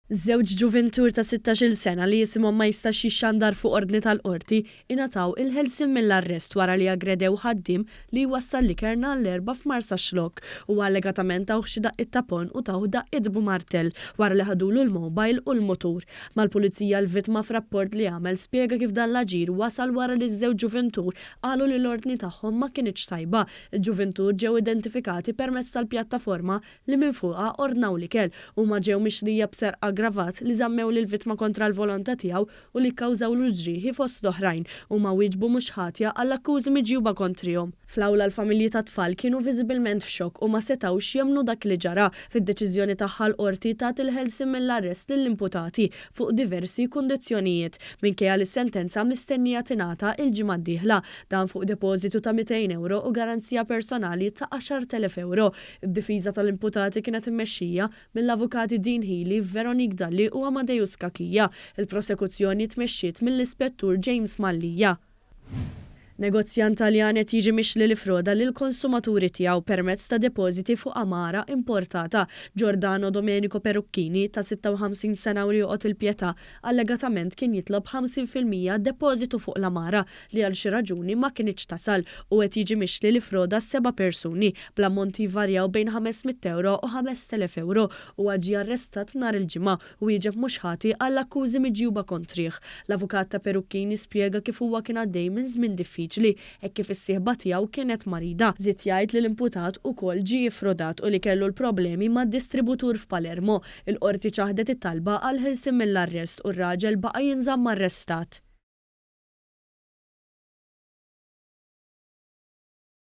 Żewġ ġuventur ta' 16-il sena li jisimhom ma jistax jixxandar fuq ordni tal-qorti ingħataw il-ħelsien mill-arrest wara li aggredew ħaddiem li jwassal likerna l-erba' f'Marsa Xlok u allegatament taw xi daqqit tapon u taw daqqit b'martell wara li ħadulu l-mobile u l-motur. Mal-pulizija l-vittma f'rapport li għamel spjega kif dan l-aġir wasal wara li ż-żewġ ġuventur qalu li l-ordni tagħhom ma kienitx tajba. Il-ġuventur ġew identifikati permezz tal-pjattaforma li minn fuqha ordnaw l-ikel u ma ġew mixlija b'serqa aggravat li żammew lil vittma kontra l-volontà tiegħu u li kkawżaw l-ġrieħi fost oħrajn u ma wieġbu mhux ħatja għall akkużi miġjuba kontrihom. Fl-awla l-familji ta' tfal kienu viżibilment f'xokk u ma setgħux jemmnu dak li ġara fid-deċiżjoni tagħha l-qorti tat il-ħelsien mill-arrest lill-imputati fuq diversi kundizzjonijiet minkejja li s-sentenza mistennija tingħata il-ġimgħa d-dieħla dan fuq depożitu ta' 200 euro u garanzija personali ta' 10,000 euro. Id-difiża tal-imputati kienet immexxija mill-avukati Dean Healy, Veronique Dalli u Amadeus Kakija. Il-prosekuzzjoni tmexxiet mill-ispettur James Mallija. Negozjant Taljan qed jiġi mixli li froda lil konsumaturi tiegħu permezz ta' depożiti fuq amara importata. Giordano Domenico Perucchini ta' 56 sena u li joqgħod il-Pjetà allegatament kien jitlob 50% depożitu fuq l-amara li għal xi raġuni ma kienitx tasal u qed jiġi mixli li froda 7 persuni bl-ammonti jvarjaw bejn 500 euro u 5,000 euro u ġie arrestat nhar il-ġimgħa u jieġeb mhux ħati għall akkużi miġjuba kontrih. L-avukat ta' Perucchini spjega kif huwa kien għaddej minn żmien diffiċli hekk kif is-sieħba tiegħu kienet marida. Żied jgħid li l-imputat ukoll ġie iffrodat u li kellu l-problemi mad-distributur f'Palermo. Il-qorti ċaħdet it-talba għal ħelsien mill-arrest u r-raġel baqa' jinżamm arrestat.